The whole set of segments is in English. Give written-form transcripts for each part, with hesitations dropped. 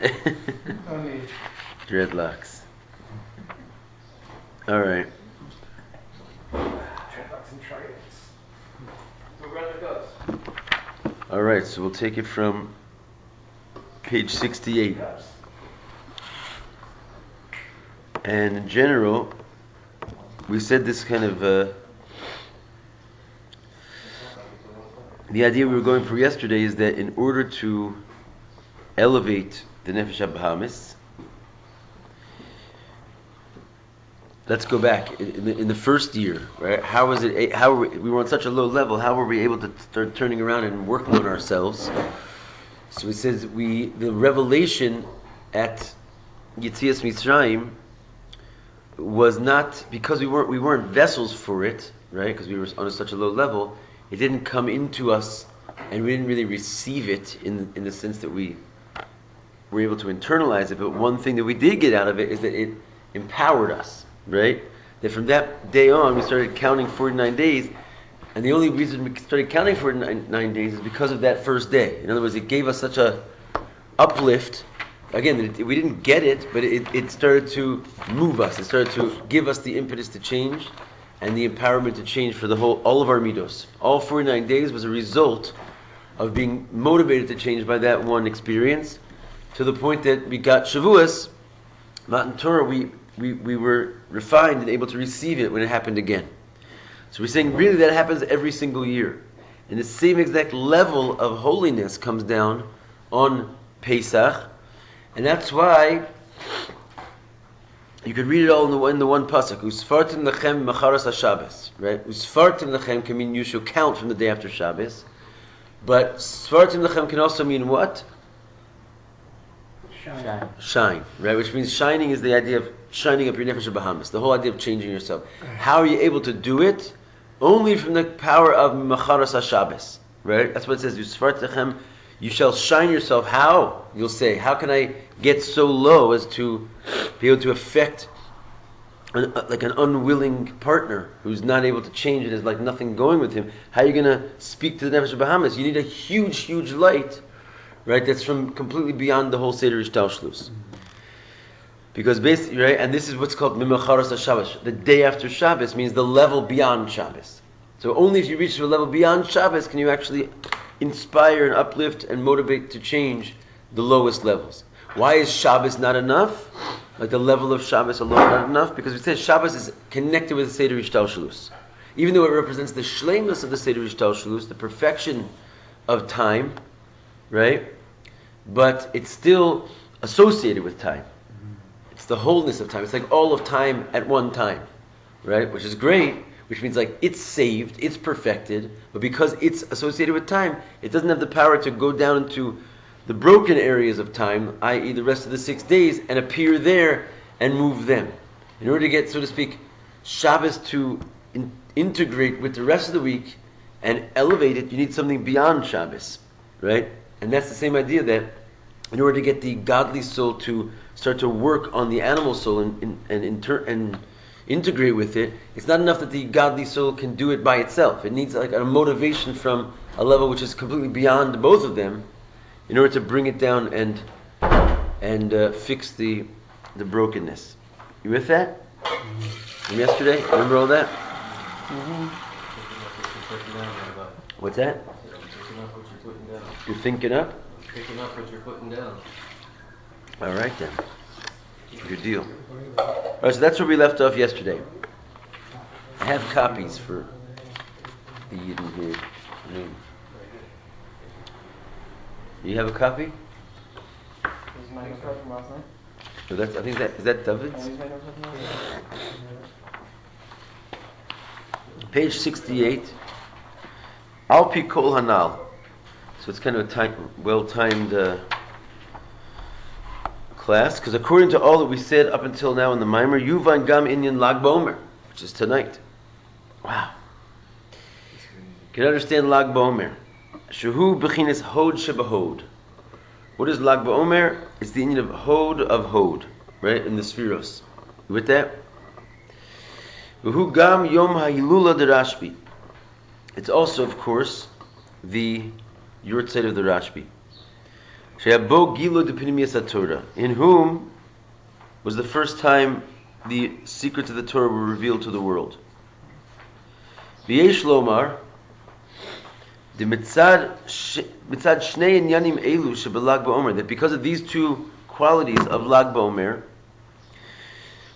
No need. Dreadlocks. All right. Dreadlocks and triangles. So where it goes. All right. So we'll take it from page 68. And in general, we said this kind of the idea we were going for yesterday is that in order to elevate the Nefesh HaBahamis, let's go back in the first year, right? How was it? How we were on such a low level? How were we able to start turning around and working on ourselves? So it says the revelation at Yetzias Mitzrayim was not because we weren't vessels for it, right? Because we were on such a low level, it didn't come into us, and we didn't really receive it in the sense that we were able to internalize it. But one thing that we did get out of it is that it empowered us, right? That from that day on, we started counting 49 days, and the only reason we started counting 49 days is because of that first day. In other words, it gave us such a uplift. Again, we didn't get it, but it started to move us. It started to give us the impetus to change and the empowerment to change for all of our midos. All 49 days was a result of being motivated to change by that one experience, to the point that we got Shavuos, Matan Torah, we were refined and able to receive it when it happened again. So we're saying really that happens every single year. And the same exact level of holiness comes down on Pesach. And that's why you could read it all in the one pasuk. Usfartim lechem macharas haShabbos, right? Usfartim lechem can mean you shall count from the day after Shabbos, but Sfartim lechem can also mean what? Shine, right? Which means shining is the idea of shining up your nefesh habahamis. The whole idea of changing yourself. How are you able to do it? Only from the power of macharas haShabbos, right? That's what it says. Usfartim lechem. You shall shine yourself. How? You'll say, how can I get so low as to be able to affect like an unwilling partner who's not able to change it, is like nothing going with him? How are you going to speak to the Nefesh Bahamas? You need a huge, huge light, right? That's from completely beyond the whole Seder Ishtalshlus. Because basically, right, and this is what's called Mimacharas HaShabbos. The day after Shabbos means the level beyond Shabbos. So only if you reach to a level beyond Shabbos can you actually inspire and uplift and motivate to change the lowest levels. Why is Shabbos not enough? Like the level of Shabbos alone not enough? Because we said Shabbos is connected with the Seder Ishtalshlus. Even though it represents the shleimus of the Seder Ishtalshlus, the perfection of time, right? But it's still associated with time. It's the wholeness of time. It's like all of time at one time, right? Which is great. Which means like it's saved, it's perfected, but because it's associated with time, it doesn't have the power to go down into the broken areas of time, i.e. the rest of the 6 days, and appear there and move them. In order to get, so to speak, Shabbos to integrate with the rest of the week and elevate it, you need something beyond Shabbos, right? And that's the same idea that in order to get the godly soul to start to work on the animal soul and integrate with it, it's not enough that the godly soul can do it by itself. It needs like a motivation from a level which is completely beyond both of them, in order to bring it down and fix the brokenness. You with that? From yesterday? Remember all that? What's that? You're thinking up? Picking up what you're putting down. All right then. Good deal. All right, so that's where we left off yesterday. I have copies for the Yidden here. You have a copy? This is my notebook from last night. So that's, I think is that David's? Is my notebook from last night? Page 68. Alpi Kol Hanal. So it's kind of a well-timed class, because according to all that we said up until now in the Mimer, Yuvan Gam Inyan Lag BaOmer, which is tonight. Wow. You can understand Lag BaOmer. Shehu Bechinas Hod Shebahod. What is Lag BaOmer? It's the Inyan of Hod, right? In the Spheros. You with that? V'hu Gam Yom HaHilula de Rashbi. It's also, of course, the Yortzeit of the Rashbi. She'abo Gilo de Pinimiyas HaTorah, in whom was the first time the secrets of the Torah were revealed to the world. V'yesh lomar, the mitzad shnei inyanim elu shebelag ba'omer, that because of these two qualities of Lag BaOmer,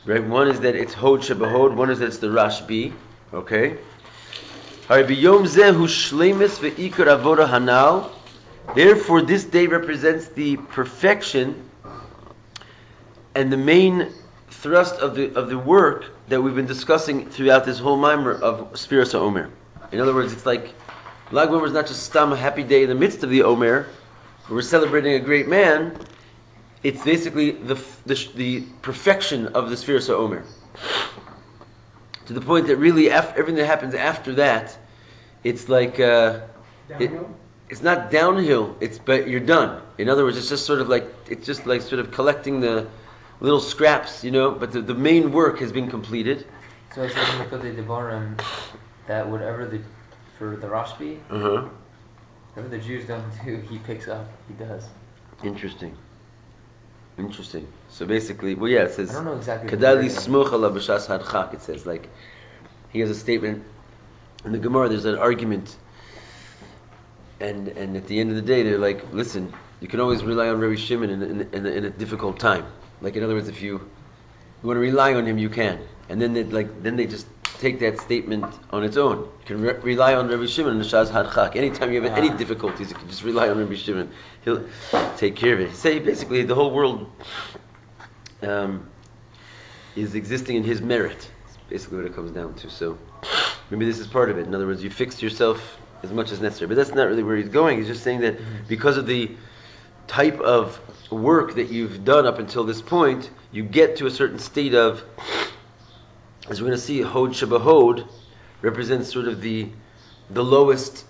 right? One is that it's Hod Shebahod, one is that it's the Rashbi, okay? Therefore, this day represents the perfection and the main thrust of the work that we've been discussing throughout this whole mimer of Sfiras Omer. In other words, it's like Lag BaOmer is not just stam a happy day in the midst of the Omer, where we're celebrating a great man. It's basically the perfection of the Sfiras Omer. To the point that really everything that happens after that, it's like it's not downhill. But you're done. In other words, it's just sort of like sort of collecting the little scraps, But the main work has been completed. So it says in the Kotei Devarim that whatever for the Rashbi, whatever the Jews don't do, he picks up. He does. Interesting. So basically, it says, I don't know exactly. Kadali smoch ala b'shas hadchak. It says, like, he has a statement in the Gemara. There's an argument, and at the end of the day, they're like, listen, you can always rely on Rabbi Shimon in a difficult time. Like, in other words, if you want to rely on him, you can. And then they just take that statement on its own. You can rely on Rabbi Shimon in the Shas Hadchak. Anytime you have any difficulties, you can just rely on Rabbi Shimon. He'll take care of it. Say basically the whole world is existing in his merit. That's basically what it comes down to. So maybe this is part of it. In other words, you fix yourself as much as necessary. But that's not really where he's going. He's just saying that because of the type of work that you've done up until this point, you get to a certain state of, as we're going to see, Hod Shebahod represents sort of the lowest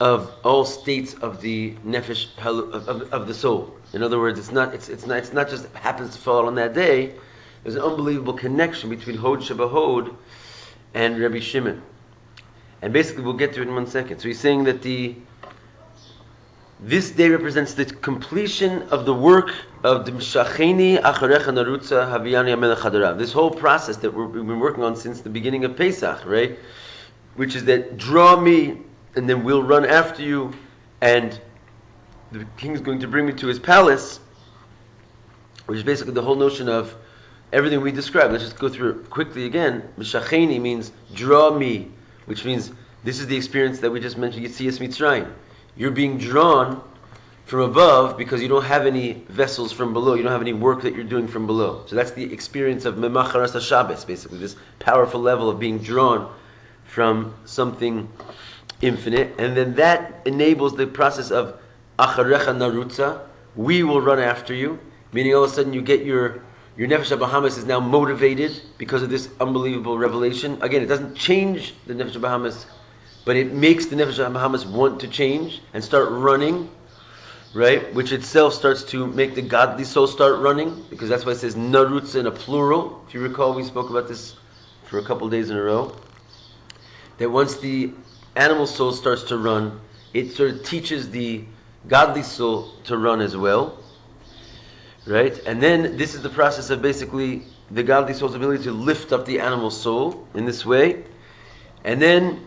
of all states of the nefesh of the soul. In other words, it's not just happens to fall on that day. There's an unbelievable connection between Hod Shebahod and Rabbi Shimon. And basically, we'll get to it in 1 second. So he's saying that this day represents the completion of the work of the Mishacheni Acharecha Narutza Haviyani Amelech Hadarav. This whole process that we've been working on since the beginning of Pesach, right? Which is that draw me, and then we'll run after you, and the king is going to bring me to his palace, which is basically the whole notion of everything we described. Let's just go through it quickly again. Mishacheni means draw me, which means this is the experience that we just mentioned, Yetzias Mitzrayim. You're being drawn from above because you don't have any vessels from below. You don't have any work that you're doing from below. So that's the experience of Memacharas HaShabes, basically, this powerful level of being drawn from something infinite. And then that enables the process of Acharecha Narutza. We will run after you. Meaning all of a sudden you get your Nefesh HaBahamas is now motivated because of this unbelievable revelation. Again, it doesn't change the Nefesh HaBahamas, but it makes the Nefesh HaBahamas want to change and start running, right? Which itself starts to make the godly soul start running, because that's why it says narutza in a plural. If you recall, we spoke about this for a couple days in a row. That once the animal soul starts to run, it sort of teaches the godly soul to run as well, right? And then this is the process of basically the godly soul's ability to lift up the animal soul in this way. And then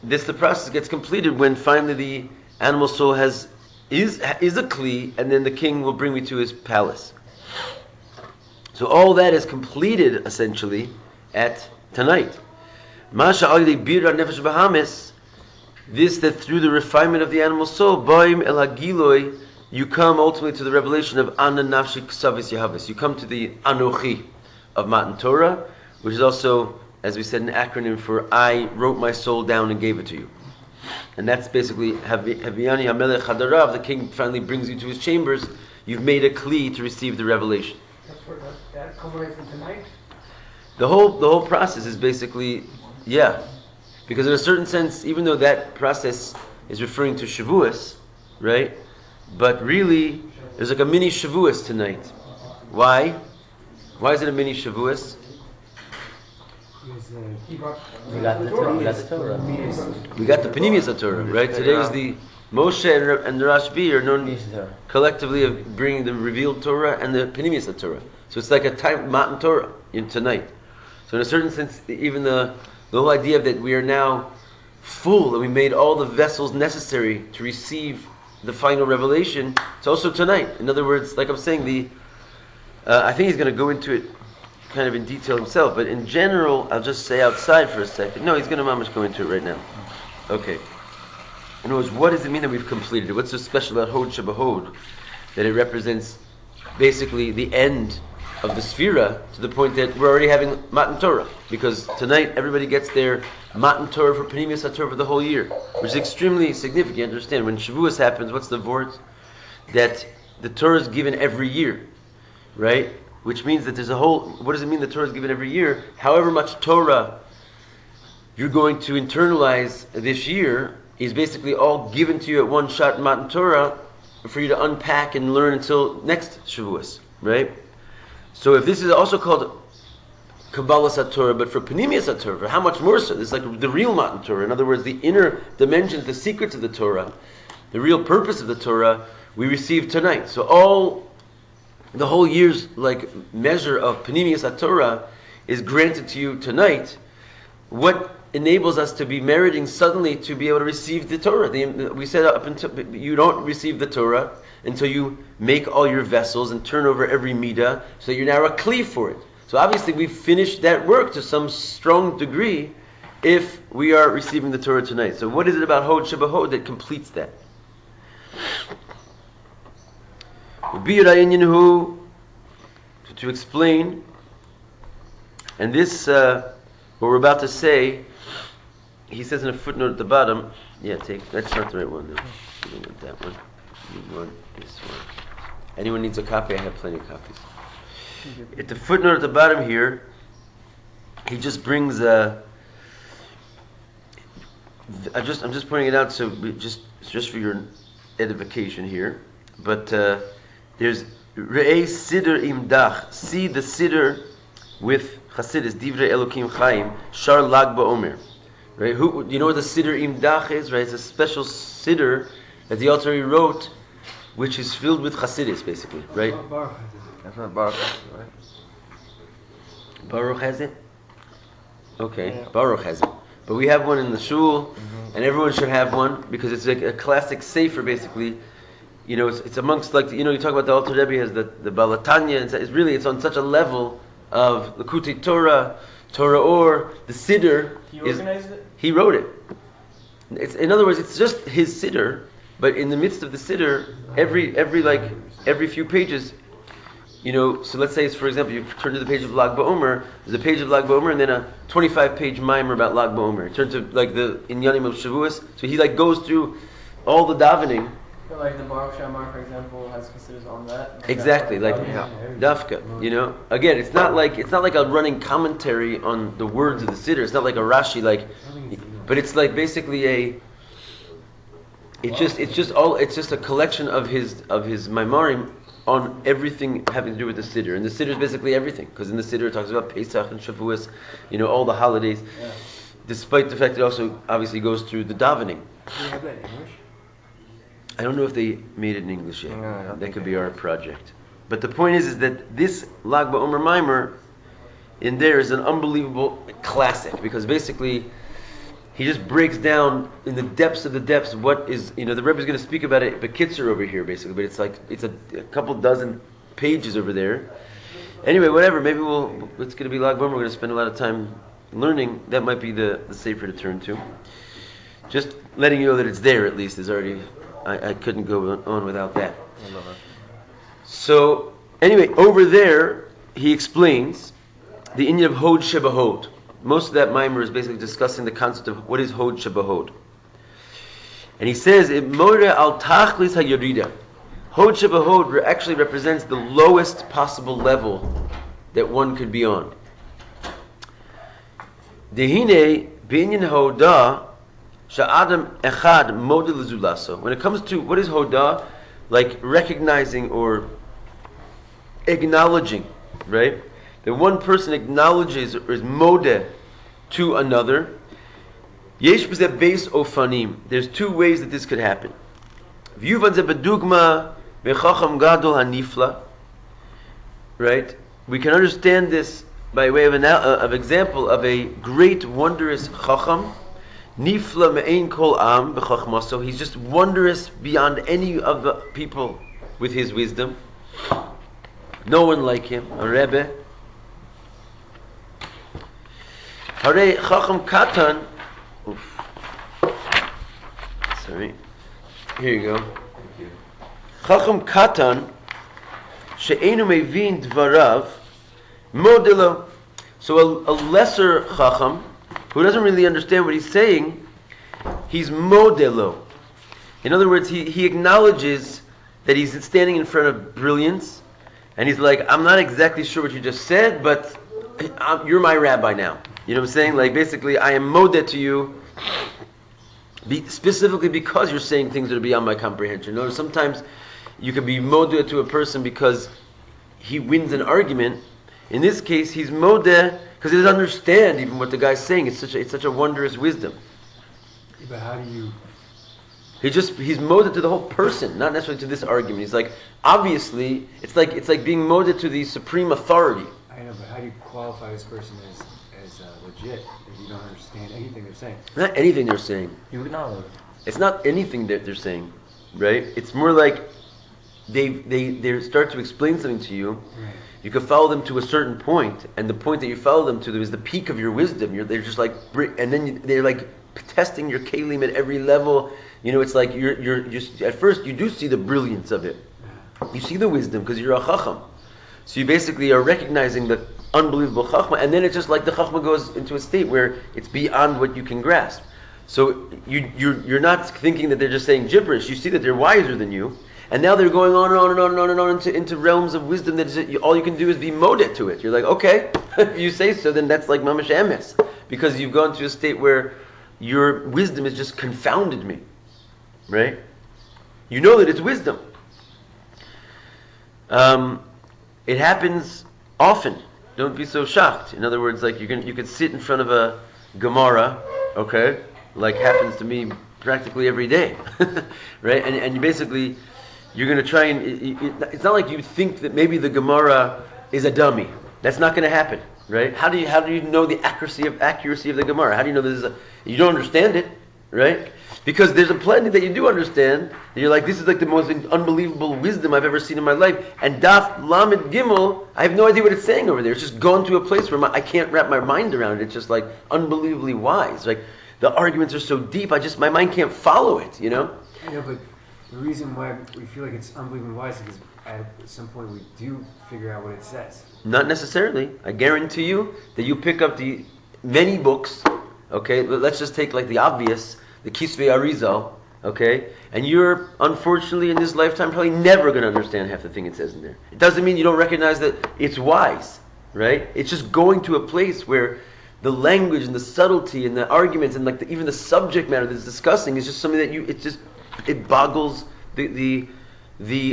the process gets completed when finally the animal soul is a kli, and then the king will bring me to his palace. So all that is completed essentially at tonight. Masha alidei bira nefesh bahamis, this that through the refinement of the animal soul, boim el hagiloi, you come ultimately to the revelation of Ana Nafshi Ksavis Yahavis. You come to the Anochi of Matan Torah, which is also, as we said, an acronym for I wrote my soul down and gave it to you. And that's basically Haviyani Hamelech Hadarav, the king finally brings you to his chambers. You've made a kli to receive the revelation. That's where that culminates in tonight? The whole process is basically, because in a certain sense, even though that process is referring to Shavuos, right? But really, there's like a mini Shavuos tonight. Why? Why is it a mini Shavuos? We got the Torah. We got the Panimius Torah, right? Today is the Moshe and the Rashbi are known Yes, sir. collectively of bringing the revealed Torah and the Pnimius Torah. So it's like a time Matan Torah in tonight. So in a certain sense, even the whole idea that we are now full and we made all the vessels necessary to receive the final revelation, it's also tonight. In other words, like I'm saying, I think he's going to go into it kind of in detail himself, but in general, I'll just say outside for a second. No, he's going to mamash go into it right now. Okay. In other words, what does it mean that we've completed it? What's so special about Hod Shebahod? That it represents basically the end of the Sphira to the point that we're already having Matan Torah. Because tonight everybody gets their Matan Torah for Pnimius HaTorah for the whole year, which is extremely significant. Understand, when Shavuos happens, what's the word? That the Torah is given every year, right? Which means that there's a whole, what does it mean the Torah is given every year? However much Torah you're going to internalize this year is basically all given to you at one shot in Matan Torah for you to unpack and learn until next Shavuos, right? So if this is also called Kabbalah Satorah, but for Pnimius HaTorah, for how much more so? This is like the real Matan Torah. In other words, the inner dimensions, the secrets of the Torah, the real purpose of the Torah, we receive tonight. So the whole year's like measure of Pnimius HaTorah is granted to you tonight. What enables us to be meriting suddenly to be able to receive the Torah? We said up until you don't receive the Torah until you make all your vessels and turn over every midah, so you're now a kli for it. So obviously we've finished that work to some strong degree if we are receiving the Torah tonight. So what is it about Hod Shebahod that completes that? To explain, and this what we're about to say, he says in a footnote at the bottom. Yeah, that's not the right one. No, you don't want that one. You want this one. Anyone needs a copy? I have plenty of copies. At the footnote at the bottom here, he just brings I'm just pointing it out so just for your edification here. But there's Re'ei Siddur Imdach. See the Siddur with Chasidus, Divrei Elokim Chaim, Shar Lag BaOmer. Right? You know what the Siddur Imdach is? Right? It's a special Siddur that the author wrote, which is filled with Chasidus, basically. Right? That's not Baruch, right? Baruch has it? Okay, yeah. Baruch has it. But we have one in the shul, and everyone should have one, because it's like a classic sefer, basically. You know, it's amongst, like, you know, you talk about the Alter Rebbe has the Balatanya, and it's on such a level of Likutei Torah, Torah Or, the Siddur. He organized it? He wrote it. In other words, it's just his Siddur, but in the midst of the Siddur, every few pages, you know, so let's say, for example, you turn to the page of Lag BaOmer, there's a page of Lag BaOmer and then a 25-page mimer about Lag BaOmer. Turn to like the Inyanim of Shavuos, so he like goes through all the davening. But like the Baruch Shamar, for example, has considers on that. Exactly, like Dafka. You know, again, it's not like a running commentary on the words of the Siddur. It's not like a Rashi, but it's like basically it's just a collection of his maimarim on everything having to do with the Siddur. And the Siddur is basically everything, because in the Siddur it talks about Pesach and Shavuos, you know, all the holidays. Yeah. Despite the fact it also obviously goes through the davening. Do you have that in English? I don't know if they made it in English yet. That could be our project. But the point is that this Lag BaOmer Mimer in there is an unbelievable classic, because basically he just breaks down in the depths of the depths what is, you know, the Rebbe is going to speak about it, but Kitzer over here basically, but it's a couple dozen pages over there. Anyway, whatever, maybe it's going to be Lag BaOmer, we're going to spend a lot of time learning. That might be the sefer to turn to. Just letting you know that it's there at least is already, I couldn't go on without that. So, anyway, over there, he explains the inyan of Hod Shebahod. Most of that mimer is basically discussing the concept of what is Hod Shebahod. And he says, More al tachlis ha-yerida. Hod Shebahod actually represents the lowest possible level that one could be on. Dehine binyan hoda sha'adam echad model zulaso. When it comes to what is hoda, like recognizing or acknowledging, right? That one person acknowledges or is modeh to another. Yesh b'zeh beis ofanim. There's two ways that this could happen. V'yuvan ze bedugma v'chacham gadol hanifla. Right? We can understand this by way of example of a great, wondrous chacham. Nifla me'ein kol am b'chachmaso. He's just wondrous beyond any of the people with his wisdom. No one like him. A Rebbe. Hare chacham katan. Oof. Sorry. Here you go. Thank you. Chacham katan she'enu mevin dvarav modelo. So a lesser chacham who doesn't really understand what he's saying, he's modelo. In other words, he acknowledges that he's standing in front of brilliance, and he's like, I'm not exactly sure what you just said, but you're my rabbi now. You know what I'm saying? Like, basically, I am modeh to you, specifically because you're saying things that are beyond my comprehension. Notice sometimes you could be modeh to a person because he wins an argument. In this case, he's modeh because he doesn't understand even what the guy's saying. It's such a wondrous wisdom. But how do you... He's modeh to the whole person, not necessarily to this argument. He's like, obviously, it's like being modeh to the supreme authority. I know, but how do you qualify this person as legit if you don't understand anything they're saying? Not anything they're saying. You acknowledge. It's not anything that they're saying, right? It's more like they start to explain something to you. Right. You can follow them to a certain point, and the point that you follow them to is the peak of your wisdom. They're just like, and then they're like testing your kalim at every level. You know, it's like you're at first you do see the brilliance of it. You see the wisdom because you're a chacham. So you basically are recognizing the unbelievable chachma, and then it's just like the chachma goes into a state where it's beyond what you can grasp. So you're not thinking that they're just saying gibberish. You see that they're wiser than you, and now they're going on and on and on and on and on into realms of wisdom that all you can do is be modeh to it. You're like, okay, if you say so, then that's like mamash emes, because you've gone to a state where your wisdom has just confounded me, right? You know that it's wisdom. It happens often. Don't be so shocked. In other words, like you could sit in front of a Gemara, okay, like happens to me practically every day, right? And you basically, you're going to try and, it's not like you think that maybe the Gemara is a dummy. That's not going to happen, right? How do you know the accuracy of the Gemara? How do you know you don't understand it, right? Because there's a plenty that you do understand. That you're like, this is like the most unbelievable wisdom I've ever seen in my life. And Daf Lamed Gimel, I have no idea what it's saying over there. It's just gone to a place where I can't wrap my mind around it. It's just like unbelievably wise. Like the arguments are so deep, my mind can't follow it. You know. I know, but the reason why we feel like it's unbelievably wise is because at some point we do figure out what it says. Not necessarily. I guarantee you that you pick up the many books. Okay, let's just take like the obvious. The Kisvei Arizal, okay? And you're, unfortunately, in this lifetime, probably never going to understand half the thing it says in there. It doesn't mean you don't recognize that it's wise, right? It's just going to a place where the language and the subtlety and the arguments and like even the subject matter that's discussing is just something that it boggles the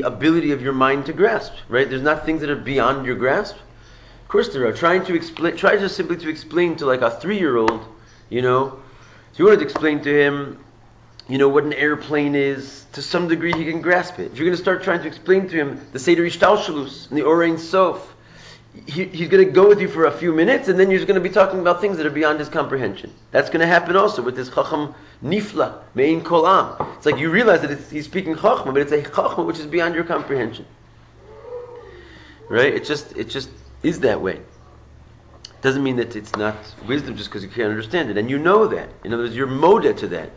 ability of your mind to grasp, right? There's not things that are beyond your grasp. Of course there are. Try just simply to explain to like a 3-year-old, you know, so you wanted to explain to him, you know, what an airplane is. To some degree, he can grasp it. If you're going to start trying to explain to him the Seder Ishtalshalus and the Orein Sof, he's going to go with you for a few minutes, and then you're going to be talking about things that are beyond his comprehension. That's going to happen also with this Chacham Nifla, Me'in Kol Am. It's like you realize that he's speaking Chachma, but it's a Chachma which is beyond your comprehension. Right? It just is that way. Doesn't mean that it's not wisdom just because you can't understand it. And you know that. In other words, you're modeh to that.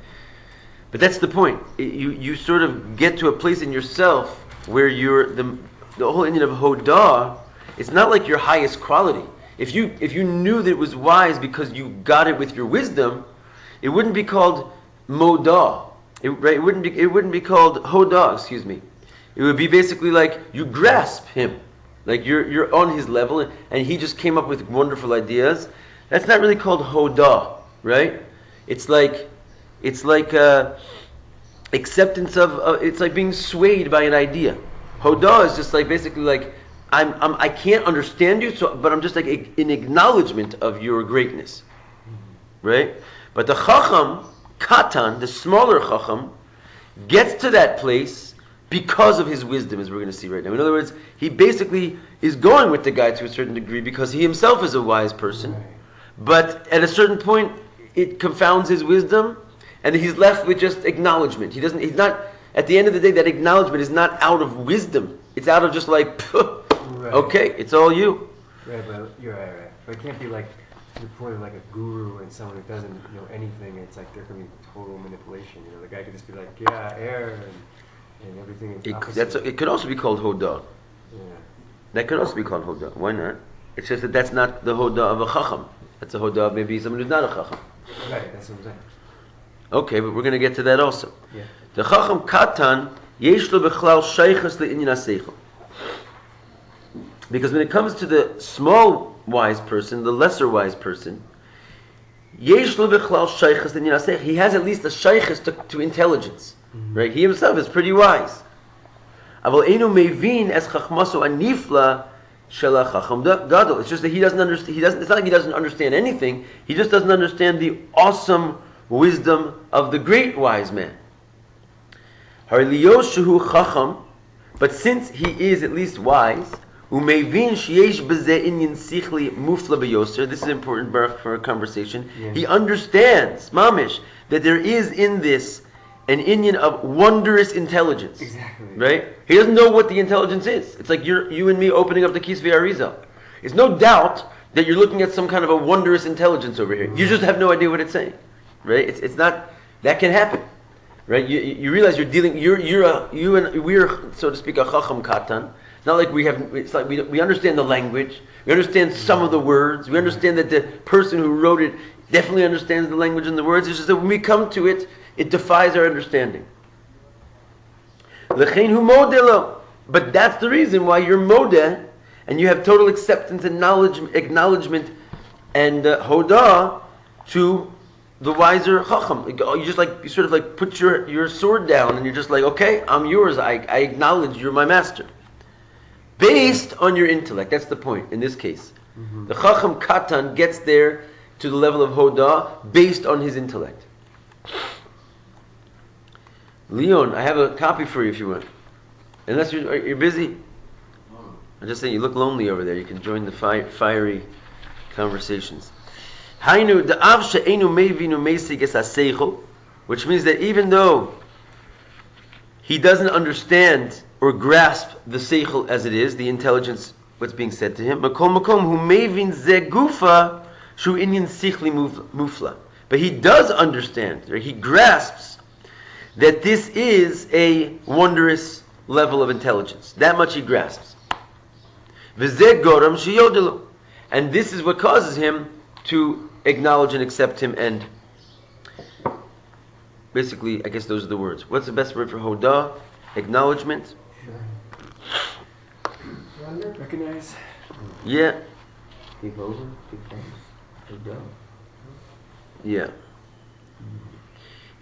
But that's the point. You sort of get to a place in yourself where you're the whole Indian of Hodah, it's not like your highest quality. If you knew that it was wise because you got it with your wisdom, it wouldn't be called Modah. It wouldn't be called Hodah, excuse me. It would be basically like you grasp him. Like you're on his level, and he just came up with wonderful ideas. That's not really called hodah, right? It's like acceptance of. It's like being swayed by an idea. Hodah is just like basically like I can't understand you, but I'm just like in acknowledgement of your greatness, right? But the chacham katan, the smaller chacham, gets to that place because of his wisdom, as we're going to see right now. In other words, he basically is going with the guy to a certain degree because he himself is a wise person. Right. But at a certain point, it confounds his wisdom, and he's left with just acknowledgement. He's not, at the end of the day, that acknowledgement is not out of wisdom. It's out of just like, Right. okay, it's all you. Right, but you're right. But it can't be like to the point of like a guru and someone who doesn't know anything. It's like there can be total manipulation. The guy could just be like, yeah, air and everything is opposite. It could also be called hodah. Yeah. That could also be called hodah. Why not? It's just that that's not the hodah of a chacham. That's a hodah of maybe someone who's not a chacham. Right, that's what I'm saying. Okay, but we're going to get to that also. Yeah. The chacham katan yesh lo bechlal shaychus le'inyan haseichel. Because when it comes to the small wise person, the lesser wise person, yesh lo bechlal shaychus le'inyan haseichel. He has at least a shaychus to intelligence. Mm-hmm. Right? He himself is pretty wise. Aval einu mevin es chachmaso anifla. It's just that he doesn't understand. It's not like he doesn't understand anything. He just doesn't understand the awesome wisdom of the great wise man. But since he is at least wise, this is important for a conversation. Yeah. He understands, mamish, that there is in this an inyan of wondrous intelligence. Exactly. Right? He doesn't know what the intelligence is. It's like you and me opening up the Kisvei Arizal. There's no doubt that you're looking at some kind of a wondrous intelligence over here. You just have no idea what it's saying. Right? It's not, that can happen. Right? You realize you're dealing, we're, so to speak, a chacham katan. Not like it's like we understand the language. We understand some of the words. We understand that the person who wrote it definitely understands the language and the words. It's just that when we come to it, it defies our understanding. But that's the reason why you're modeh, and you have total acceptance and acknowledgement, and hodah to the wiser chacham. You sort of like put your sword down, and you're just like, okay, I'm yours. I acknowledge you're my master, based on your intellect. That's the point in this case. Mm-hmm. The chacham katan gets there to the level of hodah based on his intellect. Leon, I have a copy for you if you want. Unless you're busy. I'm just saying, you look lonely over there. You can join the fiery conversations. Which means that even though he doesn't understand or grasp the seichel as it is, the intelligence, what's being said to him, but he does understand, or he grasps that this is a wondrous level of intelligence. That much he grasps. And this is what causes him to acknowledge and accept him, and basically, I guess those are the words. What's the best word for hodah? Acknowledgement? Surrender? Recognize? Yeah. Give over, give thanks, hodah. Yeah.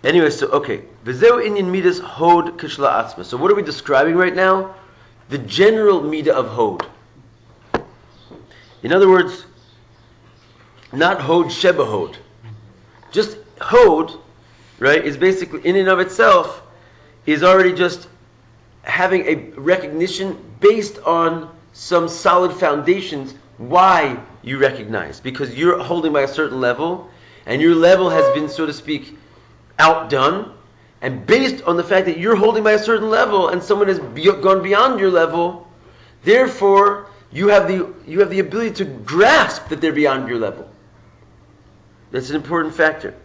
Anyway, so okay. V'zeu inyan midas hod kishla atzma. So what are we describing right now? The general midah of hod. In other words, not hod sheba hod. Just hod, right, is basically in and of itself is already just having a recognition based on some solid foundations why you recognize. Because you're holding by a certain level, and your level has been, so to speak, outdone, and based on the fact that you're holding by a certain level and someone has gone beyond your level, therefore you have the ability to grasp that they're beyond your level. That's an important factor.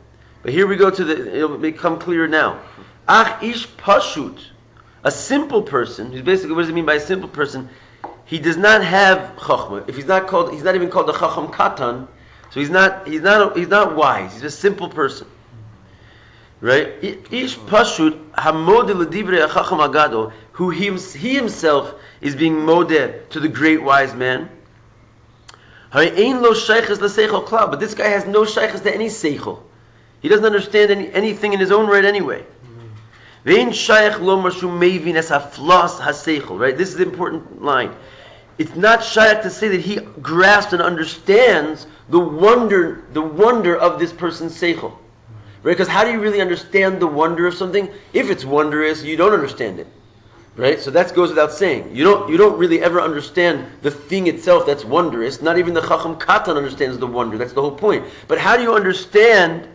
But here we go to it'll become clearer now. Ach ish pashut, a simple person, who's basically, what does it mean by a simple person? He does not have chachma. If he's not even called a chacham katan, so he's not wise. He's a simple person. Right? Ish pashut hamodeh l'divrei hachacham agado, who he himself is being modeh to the great wise man. But this guy has no shaychus to any seichel. He doesn't understand anything in his own right anyway. Right? This is the important line. It's not shaykh to say that he grasps and understands the wonder of this person's seichel. right? Because how do you really understand the wonder of something? If it's wondrous, you don't understand it, right? So that goes without saying. You don't really ever understand the thing itself that's wondrous. Not even the Chacham Katan understands the wonder. That's the whole point. But how do you understand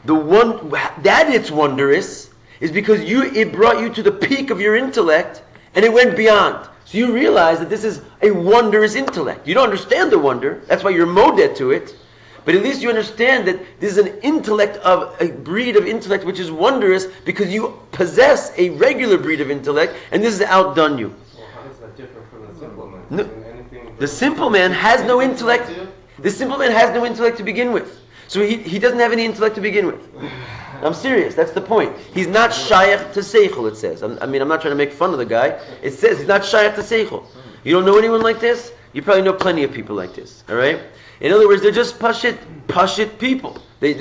the one that it's wondrous? Is because it brought you to the peak of your intellect, and it went beyond. So you realize that this is a wondrous intellect. You don't understand the wonder. That's why you're moded to it. But at least you understand that this is an intellect of a breed of intellect which is wondrous because you possess a regular breed of intellect, and this has outdone you. Well, how is that different from the simple man? No, Isn't anything the simple man has no intellect. The simple man has no intellect to begin with. So he doesn't have any intellect to begin with. I'm serious. That's the point. He's not shayach to seichel, it says. I'm not trying to make fun of the guy. It says he's not shayach to seichel. You don't know anyone like this? You probably know plenty of people like this. All right? In other words, they're just pashit people. They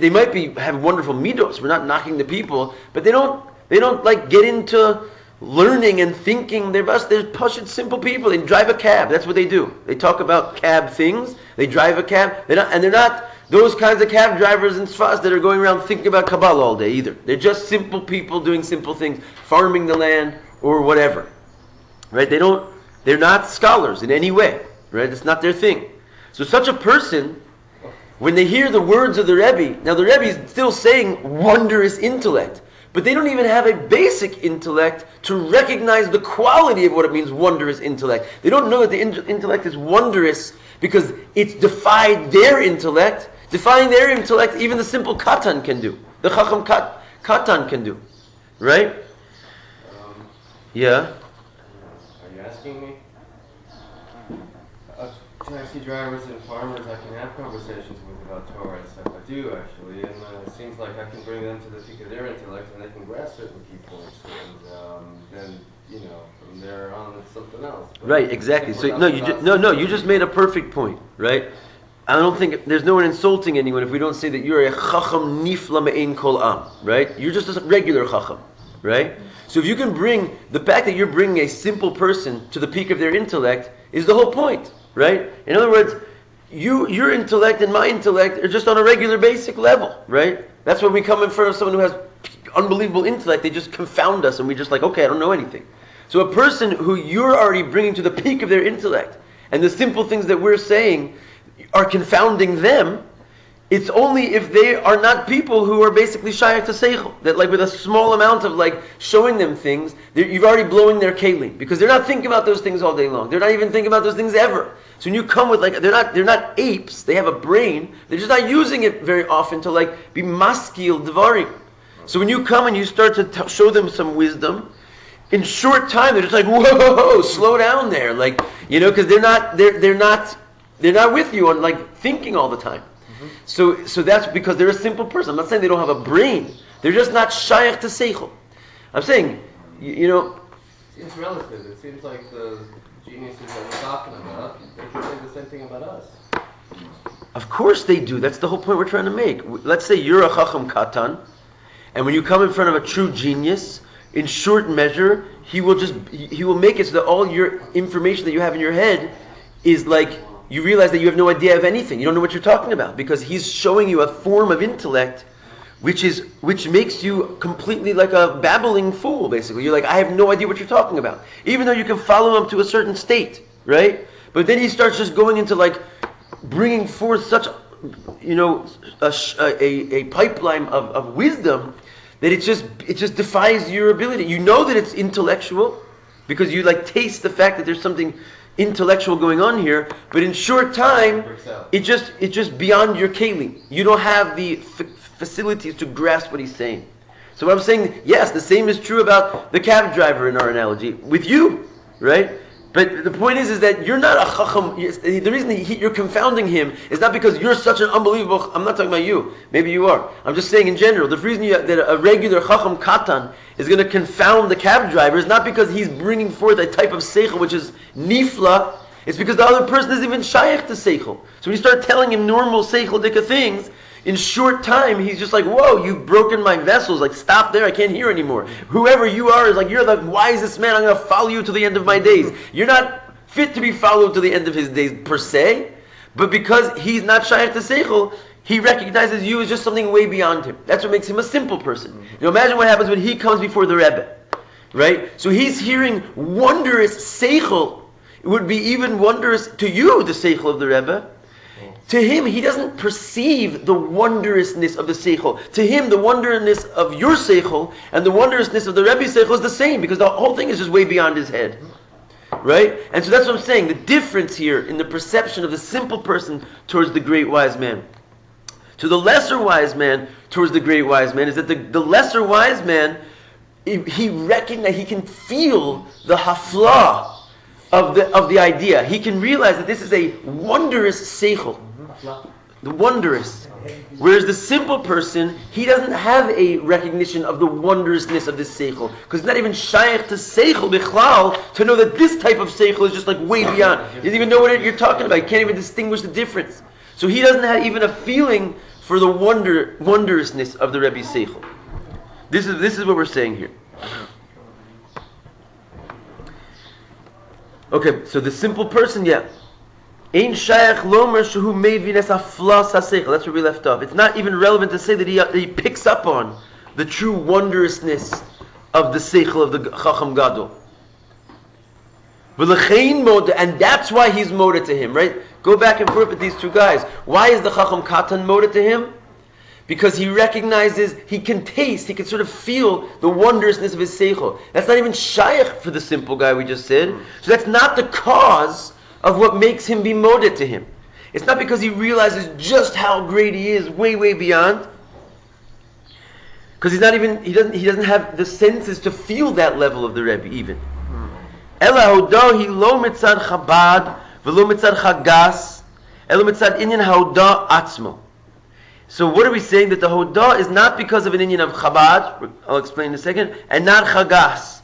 might have wonderful midos. We're not knocking the people, but they don't like get into learning and thinking. They're pashit simple people. They drive a cab. That's what they do. They talk about cab things. They drive a cab. They're not those kinds of cab drivers and sfas that are going around thinking about Kabbalah all day either. They're just simple people doing simple things, farming the land or whatever. Right? They're not scholars in any way. Right? It's not their thing. So such a person, when they hear the words of the Rebbe, now the Rebbe is still saying wondrous intellect, but they don't even have a basic intellect to recognize the quality of what it means, wondrous intellect. They don't know that the intellect is wondrous because it's defied their intellect. Defying their intellect, even the simple katan can do. The chacham katan can do. Right? Yeah? Are you asking me? Taxi drivers and farmers I can have conversations with about Torah and stuff. I do actually, and it seems like I can bring them to the peak of their intellect and they can grasp certain key points, and then from there on it's something else. But right, exactly. So you just made a perfect point, right? I don't think there's no one insulting anyone if we don't say that you're a chacham nifla me'ein kol am, right? You're just a regular chacham, right? So if you can bring the fact that you're bringing a simple person to the peak of their intellect is the whole point. Right? In other words, your intellect and my intellect are just on a regular basic level, right? That's when we come in front of someone who has unbelievable intellect, they just confound us and we just like, okay, I don't know anything. So a person who you're already bringing to the peak of their intellect and the simple things that we're saying are confounding them, it's only if they are not people who are basically shayach to seichel, that like with a small amount of like showing them things, you've already blowing their kelim, because they're not thinking about those things all day long. They're not even thinking about those things ever. So when you come with like, they're not apes, they have a brain, they're just not using it very often to like be maskil dvarim. So when you come and you start to show them some wisdom, in short time they're just like, whoa, slow down there, like, because they're not with you on like thinking all the time. So that's because they're a simple person. I'm not saying they don't have a brain. They're just not shayach to seichel. I'm saying, It's relative. It seems like the geniuses that we're talking about, they can say the same thing about us. Of course they do. That's the whole point we're trying to make. Let's say you're a chacham katan, and when you come in front of a true genius, in short measure, he will make it so that all your information that you have in your head is like, you realize that you have no idea of anything. You don't know what you're talking about because he's showing you a form of intellect which makes you completely like a babbling fool, basically. You're like, I have no idea what you're talking about. Even though you can follow him to a certain state, right? But then he starts just going into like bringing forth such, a pipeline of wisdom that it just defies your ability. You know that it's intellectual because you like taste the fact that there's something intellectual going on here, but in short time, it's just beyond your kelim. You don't have the facilities to grasp what he's saying. So what I'm saying, yes, the same is true about the cab driver in our analogy with you, right? But the point is that you're not a chacham. The reason you're confounding him is not because you're such an unbelievable. I'm not talking about you. Maybe you are. I'm just saying in general. The reason that a regular chacham katan is going to confound the cab driver is not because he's bringing forth a type of seichel which is nifla. It's because the other person is even shayach to seichel. So when you start telling him normal seichel dika things, in short time, he's just like, whoa, you've broken my vessels. Like, stop there, I can't hear anymore. Whoever you are is like, you're the wisest man, I'm going to follow you to the end of my days. You're not fit to be followed to the end of his days, per se. But because he's not shayach to seichel, he recognizes you as just something way beyond him. That's what makes him a simple person. Imagine what happens when he comes before the Rebbe, right? So he's hearing wondrous seichel. It would be even wondrous to you, the seichel of the Rebbe. To him, he doesn't perceive the wondrousness of the seichel. To him, the wondrousness of your seichel and the wondrousness of the Rebbe's seichel is the same, because the whole thing is just way beyond his head. Right? And so that's what I'm saying. The difference here in the perception of the simple person towards the great wise man, to the lesser wise man towards the great wise man, is that the lesser wise man, he recognizes, he can feel the hafla of the idea. He can realize that this is a wondrous seichel. The wondrous. Whereas the simple person, he doesn't have a recognition of the wondrousness of this seichel, because it's not even shaykh to seichel bichlal to know that this type of seichel is just like way beyond. He doesn't even know what you're talking about. He can't even distinguish the difference. So he doesn't have even a feeling for the wondrousness of the Rebbe's seichel. This is what we're saying here. Okay, so the simple person, yeah. Ein shaykh lomer shehu mevin es haflas haseichel. That's where we left off. It's not even relevant to say that he picks up on the true wondrousness of the seichel of the Chacham Gadol. And that's why he's moded to him, right? Go back and forth with these two guys. Why is the Chacham Katan moded to him? Because he recognizes, he can taste, he can sort of feel the wondrousness of his seichel. That's not even shaykh for the simple guy we just said. So that's not the cause of what makes him be moded to him. It's not because he realizes just how great he is, way, way beyond. Because he doesn't have the senses to feel that level of the Rebbe even. Ela hodah lo mitzad Chabad v'lo mitzad Chagas elo mitzad inyan hodah atzmo. So what are we saying? That the hodah is not because of an inyan of Chabad, I'll explain in a second, and not Chagas,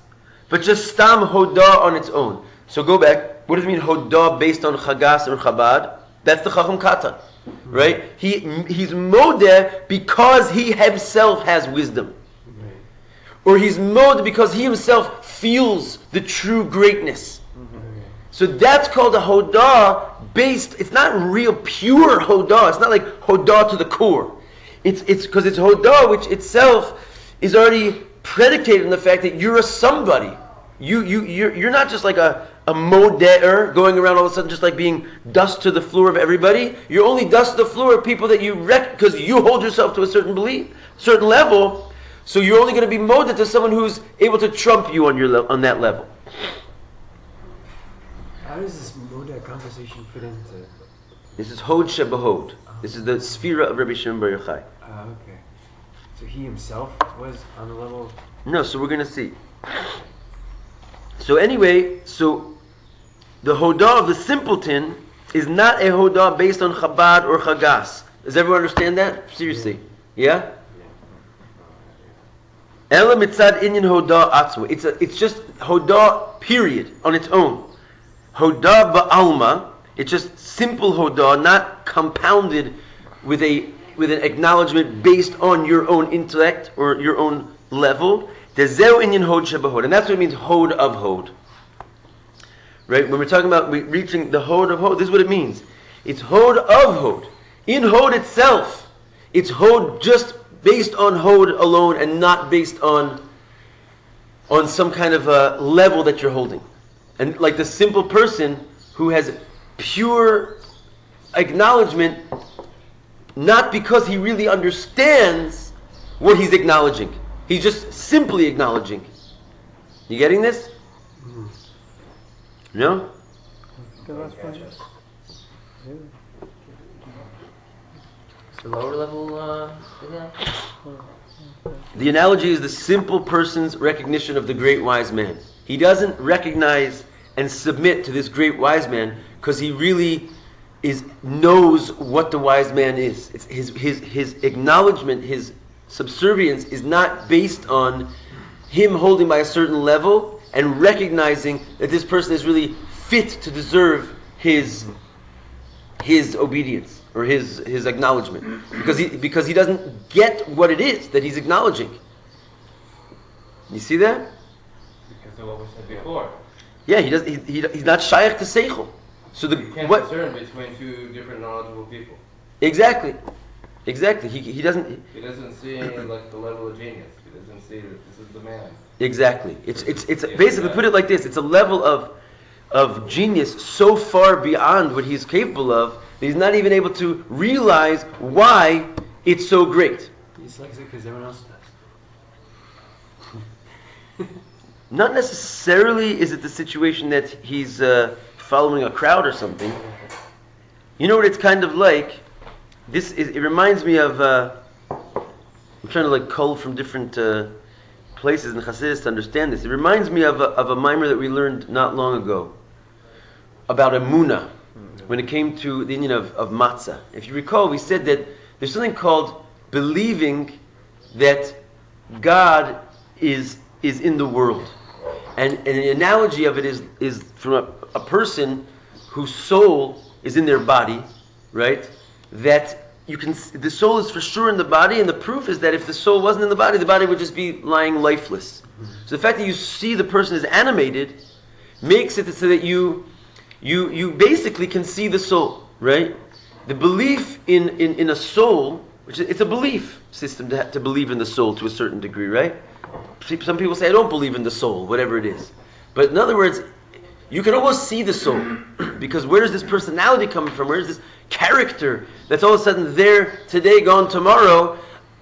but just stam hodah on its own. So go back. What does it mean hodah based on Chagas or Chabad? That's the Chacham Katan, right? He's modeh because he himself has wisdom. Or he's modeh because he himself feels the true greatness. So that's called a hodah based, it's not real pure hodah. It's not like hodah to the core. It's because it's hodah which itself is already predicated on the fact that you're a somebody. You're not just like a mode'er going around all of a sudden just like being dust to the floor of everybody. You're only dust to the floor of people that you because you hold yourself to a certain belief, certain level. So you're only going to be moded to someone who's able to trump you on that level. How does this modeh conversation fit into? This is hod shebahod. This is the sphera of Rabbi Shimon Bar Yochai. Okay. So he himself was on the level. No, so we're going to see. So anyway, so the hodah of the simpleton is not a hodah based on Chabad or Chagas. Does everyone understand that? Seriously. Yeah? Ela mitzad inyan hodah atzmo. It's just hodah period on its own. Hodah ba'alma. It's just simple hodah, not compounded with an acknowledgement based on your own intellect or your own level. Dezeu inyan hod shebahod, and that's what it means, hod of hod. Right? When we're talking about reaching the hod of hod, this is what it means. It's hod of hod. In hod itself, it's hod just based on hod alone and not based on some kind of a level that you're holding. And like the simple person who has pure acknowledgement, not because he really understands what he's acknowledging. He's just simply acknowledging. You getting this? No? The lower level again? The analogy is the simple person's recognition of the great wise man. He doesn't recognize and submit to this great wise man because he really knows what the wise man is. It's his acknowledgement, his subservience is not based on him holding by a certain level and recognizing that this person is really fit to deserve his obedience or his acknowledgement, because he doesn't get what it is that he's acknowledging. You see that? Because of what we said before. Yeah, he's not shaykh to seichel. So You can't discern between two different knowledgeable people. Exactly. Exactly. He doesn't. He doesn't see like the level of genius. He doesn't see that this is the man. Exactly. It's basically, put it like this. It's a level of genius so far beyond what he's capable of that he's not even able to realize why it's so great. He likes it because everyone else does. Not necessarily is it the situation that he's following a crowd or something. You know what it's kind of like? It reminds me of, I'm trying to like cull from different places in Chassidus to understand this. It reminds me of a mimer that we learned not long ago about emunah, when it came to the Indian of matzah. If you recall, we said that there's something called believing that God is in the world. And the analogy of it is from a person whose soul is in their body, right? That the soul is for sure in the body, and the proof is that if the soul wasn't in the body would just be lying lifeless. So the fact that you see the person is animated makes it so that you basically can see the soul, right? The belief in a soul, it's a belief system to believe in the soul to a certain degree, right? Some people say, I don't believe in the soul, whatever it is. But in other words, you can almost see the soul. Because where is this personality coming from? Where is this character that's all of a sudden there today, gone tomorrow?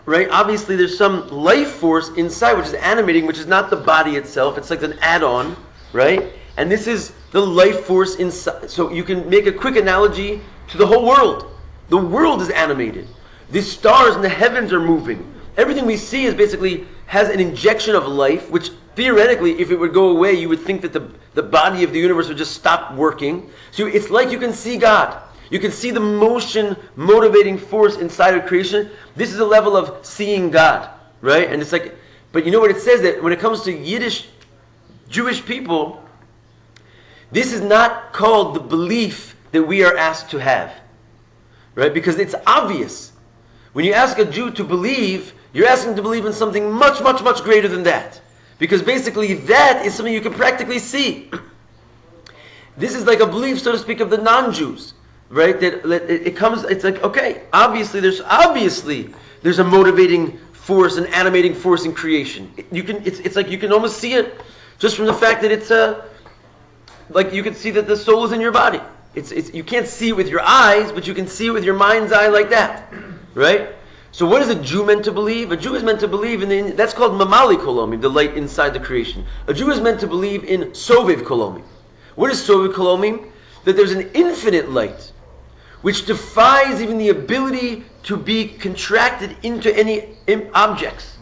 Right? Obviously there's some life force inside which is animating, which is not the body itself. It's like an add-on, right? And this is the life force inside. So you can make a quick analogy to the whole world. The world is animated. The stars in the heavens are moving. Everything we see is basically has an injection of life, which theoretically, if it would go away, you would think that the body of the universe would just stop working. So it's like you can see God. You can see the motion, motivating force inside of creation. This is a level of seeing God, right? And it's like, but you know what it says, that when it comes to Yiddish, Jewish people, this is not called the belief that we are asked to have, right? Because it's obvious. When you ask a Jew to believe, you're asking to believe in something much, much, much greater than that. Because basically that is something you can practically see. This is like a belief, so to speak, of the non-Jews, right? That it comes, it's like, okay, obviously there's a motivating force, an animating force in creation. It's like you can almost see it just from the fact that it's like you can see that the soul is in your body. You can't see it with your eyes, but you can see it with your mind's eye like that, right? So what is a Jew meant to believe? A Jew is meant to believe that's called mamali kolomi, the light inside the creation. A Jew is meant to believe in sovev kolomi. What is sovev kolomi? That there's an infinite light, which defies even the ability to be contracted into any objects.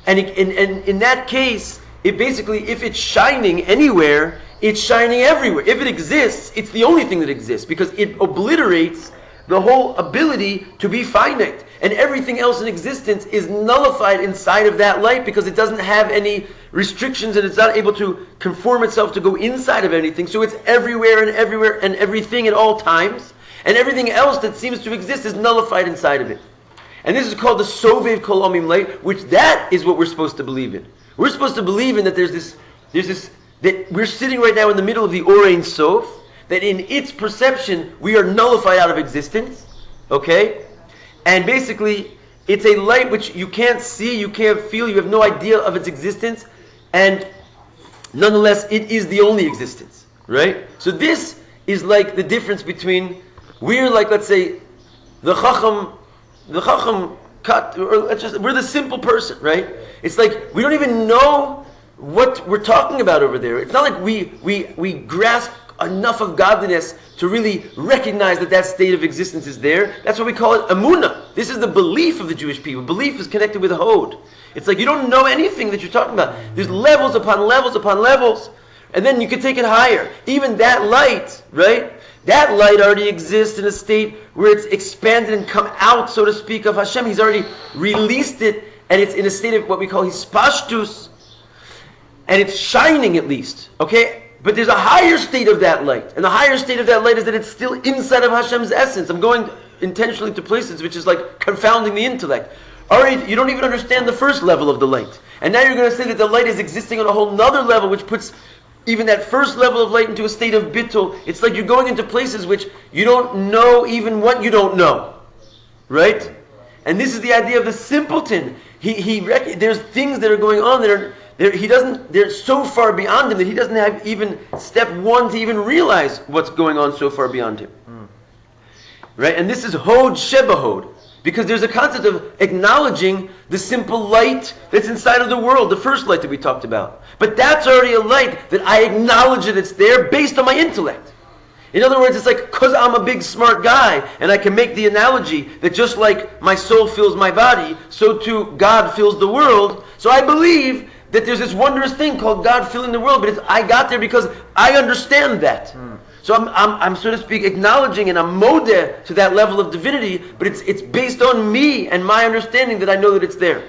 And in that case, it basically, if it's shining anywhere, it's shining everywhere. If it exists, it's the only thing that exists, because it obliterates the whole ability to be finite. And everything else in existence is nullified inside of that light because it doesn't have any restrictions and it's not able to conform itself to go inside of anything. So it's everywhere and everything at all times. And everything else that seems to exist is nullified inside of it. And this is called the Sovev Kolomim light, which that is what we're supposed to believe in. We're supposed to believe in that there's this, that we're sitting right now in the middle of the Or Ein Sof, that in its perception we are nullified out of existence, okay? And basically it's a light which you can't see, you can't feel, you have no idea of its existence, and nonetheless it is the only existence, right? So this is like the difference between, we're like, let's say, the Chacham cut, or we're the simple person, right? It's like we don't even know what we're talking about over there. It's not like we grasp enough of godliness to really recognize that state of existence is there. That's what we call it emunah. This is the belief of the Jewish people. Belief is connected with hod. It's like you don't know anything that you're talking about. There's levels upon levels upon levels, and then you can take it higher. Even that light, right? That light already exists in a state where it's expanded and come out, so to speak, of Hashem. He's already released it, and it's in a state of what we call hispashtus, and it's shining at least, okay? But there's a higher state of that light. And the higher state of that light is that it's still inside of Hashem's essence. I'm going intentionally to places which is like confounding the intellect. Already, you don't even understand the first level of the light. And now you're going to say that the light is existing on a whole nother level, which puts even that first level of light into a state of bittul. It's like you're going into places which you don't know even what you don't know. Right? And this is the idea of the simpleton. There's things that are going on they're so far beyond him that he doesn't have even step one to even realize what's going on so far beyond him. Right? And this is hod shebahod. Because there's a concept of acknowledging the simple light that's inside of the world, the first light that we talked about. But that's already a light that I acknowledge that it's there based on my intellect. In other words, it's like, because I'm a big smart guy, and I can make the analogy that just like my soul fills my body, so too God fills the world. So I believe that there's this wondrous thing called God filling the world, but I got there because I understand that. So I'm so to speak acknowledging and I'm modeh to that level of divinity, but it's based on me and my understanding that I know that it's there.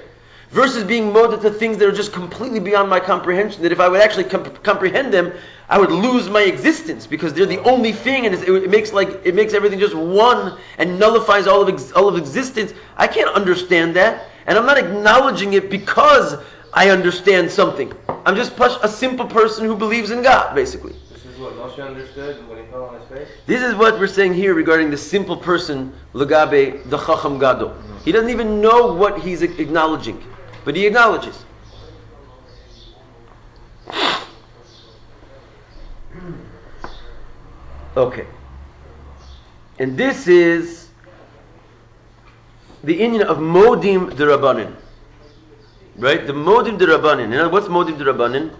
Versus being modeh to things that are just completely beyond my comprehension, that if I would actually comprehend them, I would lose my existence because they're the only thing, and it makes everything just one and nullifies all of existence. I can't understand that, and I'm not acknowledging it because I understand something. I'm just a simple person who believes in God, basically. This is what Moshe understood when he fell on his face? This is what we're saying here regarding the simple person, Lagabe, the Chacham Gadol. He doesn't even know what he's acknowledging, but he acknowledges. Okay. And this is the inyan of Modim D'Rabbanan. Right? The Modim D'Rabbanan. You know, what's Modim D'Rabbanan?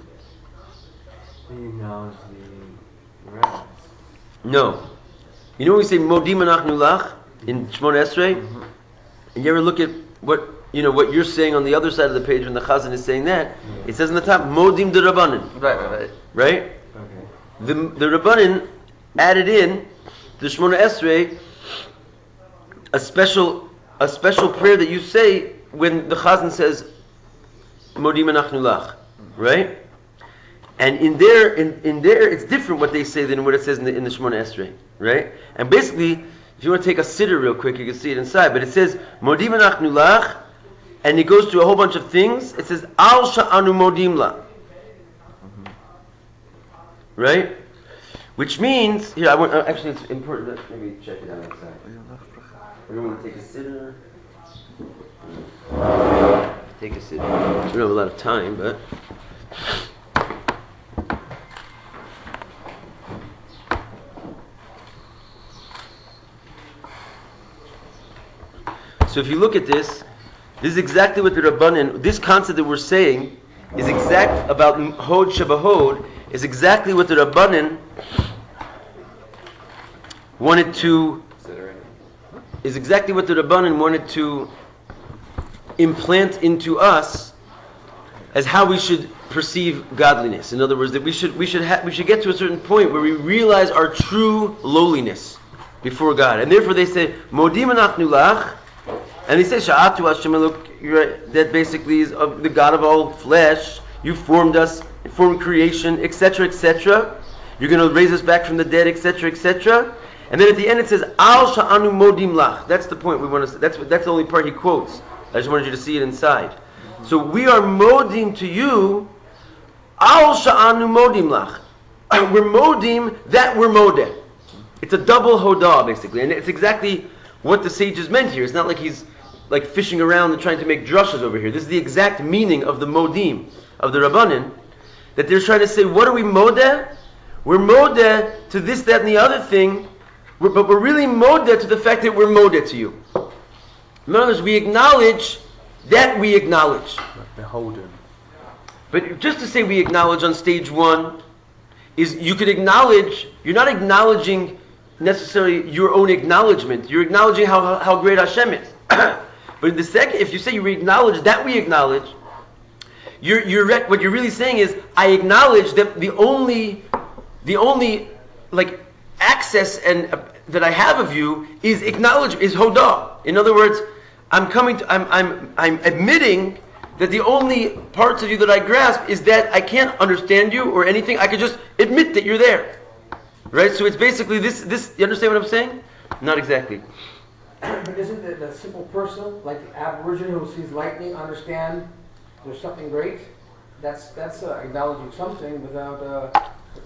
He knows the rabbis. No. You know when we say Modim Anachnu Lach in Shmona Esrei? And you ever look at what you're saying on the other side of the page when the Chazan is saying that? It says on the top, Modim D'Rabbanan. Right? Okay. The Rabbanan added in the Shmona Esrei a special prayer that you say when the Chazan says Modim Anachnu Lach, right? And in there, it's different what they say than what it says in the Shmona Esrei, right? And basically, if you want to take a siddur real quick, you can see it inside. But it says Modim Anachnu Lach, and it goes through a whole bunch of things. It says Al Sha'anu Modim La, right? Which means here actually it's important that maybe check it out outside. We're going to take a siddur. We don't have a lot of time, but. So if you look at this is exactly what the Rabbanan, this concept that we're saying is exact about Hod Shebahod, is exactly what the Rabbanan wanted to implant into us as how we should perceive godliness. In other words, that we should get to a certain point where we realize our true lowliness before God, and therefore they say Modim Anachnu Lach, and they say Sha'atu Hashem Elok, that basically is of the God of all flesh. You formed us, formed creation, etc., etc. You're going to raise us back from the dead, etc., etc. And then at the end it says Al Sha'anu Modim Lach. That's the point we want to. That's the only part he quotes. I just wanted you to see it inside. So we are modim to you, Al Sha'anu Modim Lach. We're modim that we're modeh. It's a double hodah basically, and it's exactly what the sages meant here. It's not like he's like fishing around and trying to make drushas over here. This is the exact meaning of the modim of the Rabbanan, that they're trying to say, what are we modeh? We're modeh to this, that, and the other thing, but we're really modeh to the fact that we're modeh to you. In other words, we acknowledge that we acknowledge. Beholden. But just to say we acknowledge on stage one is you could acknowledge, you're not acknowledging necessarily your own acknowledgement. You're acknowledging how great Hashem is. But in the second, if you say you acknowledge that we acknowledge, what you're really saying is I acknowledge that the only like access and that I have of you is acknowledge, is hodah. In other words, I'm admitting that the only parts of you that I grasp is that I can't understand you or anything. I can just admit that you're there. Right? So it's basically this. You understand what I'm saying? Not exactly. But isn't the simple person, like the Aboriginal who sees lightning, understand there's something great? That's acknowledging something without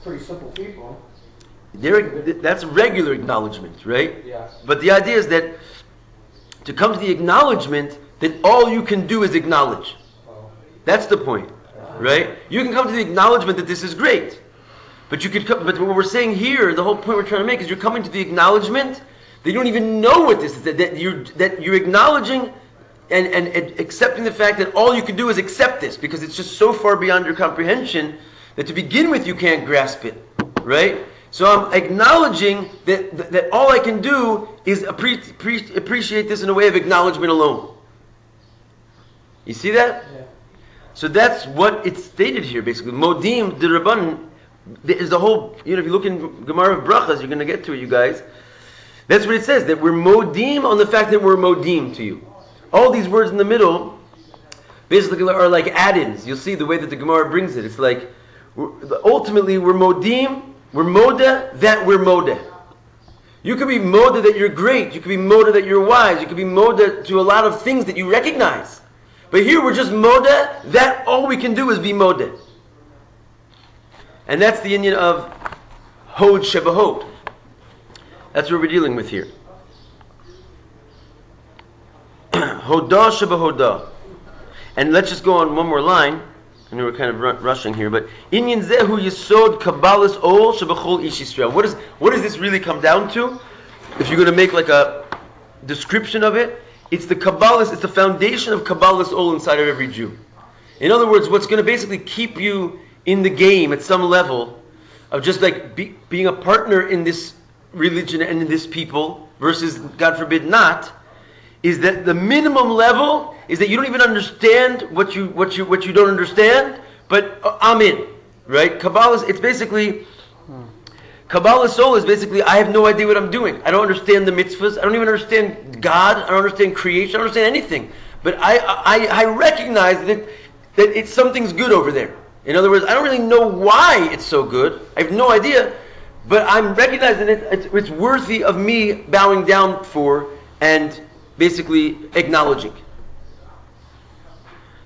pretty simple people. That's regular acknowledgement, right? Yeah. But the idea is that to come to the acknowledgement that all you can do is acknowledge. That's the point, right? You can come to the acknowledgement that this is great, but you could come, but what we're saying here, the whole point we're trying to make is you're coming to the acknowledgement that you don't even know what this is, that you're acknowledging and accepting the fact that all you can do is accept this because it's just so far beyond your comprehension that to begin with you can't grasp it, right? So I'm acknowledging that all I can do is appreciate this in a way of acknowledgement alone. You see that? Yeah. So that's what it's stated here, basically. Modim de Rabban is the whole, if you look in Gemara of Brachas, you're going to get to it, you guys. That's what it says, that we're modim on the fact that we're modim to you. All these words in the middle basically are like add-ins. You'll see the way that the Gemara brings it. It's like, ultimately, we're modim, we're moda, that we're moda. You could be moda that you're great, you could be moda that you're wise, you could be moda to a lot of things that you recognize. But here we're just moda, that all we can do is be moda. And that's the union of hod shebahod. That's what we're dealing with here. Hodah shebahodah. And let's just go on one more line. I know we're kind of rushing here, but inyan zehu yisod kabbalas ol shebachol ish Yisrael. What does this really come down to? If you're going to make like a description of it, it's the kabbalas. It's the foundation of kabbalas ol inside of every Jew. In other words, what's going to basically keep you in the game at some level of just like being a partner in this religion and in this people versus, God forbid, not, is that the minimum level is that you don't even understand what you don't understand, but I'm in, right? Kabbalah, it's basically, Kabbalah soul is basically, I have no idea what I'm doing. I don't understand the mitzvahs. I don't even understand God. I don't understand creation. I don't understand anything. But I recognize that it's something's good over there. In other words, I don't really know why it's so good. I have no idea. But I'm recognizing it's worthy of me bowing down for and basically acknowledging.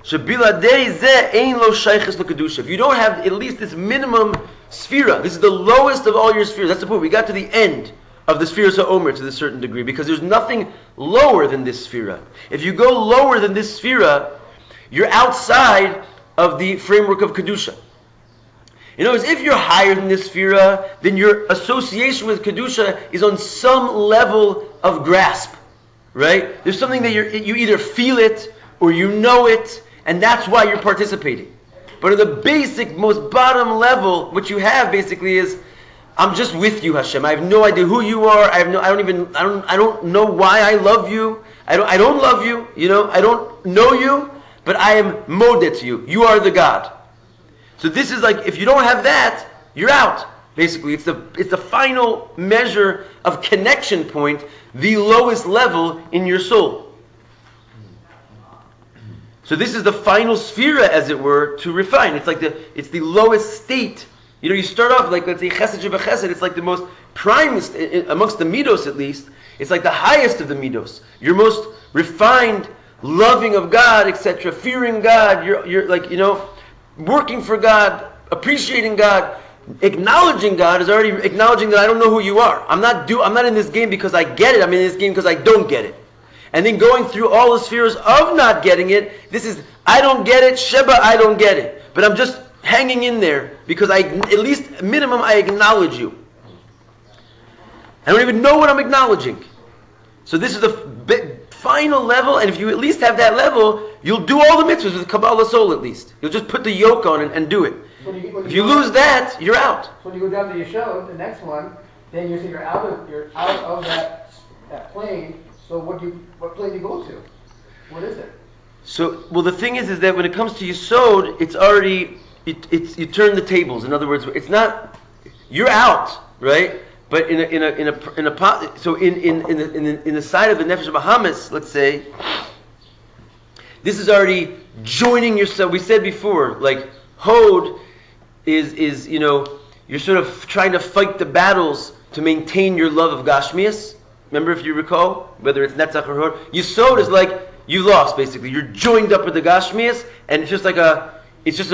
If you don't have at least this minimum sphera, this is the lowest of all your spheres. That's the point. We got to the end of the spheres of Omer to a certain degree because there's nothing lower than this sphera. If you go lower than this sphera, you're outside of the framework of Kedusha. In other words, if you're higher than this sphera, then your association with Kedusha is on some level of grasp, right? There's something that you either feel it or you know it, and that's why you're participating. But at the basic, most bottom level, what you have basically is, I'm just with you, Hashem. I have no idea who you are. I don't know why I love you. I don't love you. I don't know you, but I am modeh to you. You are the God. So this is like, if you don't have that, you're out. Basically, it's the final measure of connection point, the lowest level in your soul. So this is the final sphera, as it were, to refine. It's the lowest state. You start off like, let's say, chesed shebechesed. It's like the most primest amongst the midos, at least. It's like the highest of the midos. Your most refined, loving of God, etc., fearing God. You're like, working for God, appreciating God, acknowledging God is already acknowledging that I don't know who you are. I'm not in this game because I get it. I'm in this game because I don't get it. And then going through all the spheres of not getting it, this is, I don't get it, Sheba, I don't get it. But I'm just hanging in there because at least minimum I acknowledge you. I don't even know what I'm acknowledging. So this is the final level, and if you at least have that level, you'll do all the mitzvahs with Kabbalah soul at least. You'll just put the yoke on and do it. If you lose that, you're out. So when you go down to Yeshod, the next one, then you're out of that plane. So what plane do you go to? What is it? So, the thing is that when it comes to Yesod, it's already you turn the tables. In other words, it's not you're out, right? But in the side of the Nefesh Bahamas, let's say, this is already joining yourself. We said before, like Hod is you're sort of trying to fight the battles to maintain your love of Gashmias. Remember, if you recall, whether it's Netzach or Hod, Yesod is like you lost basically. You're joined up with the Gashmias, and it's just an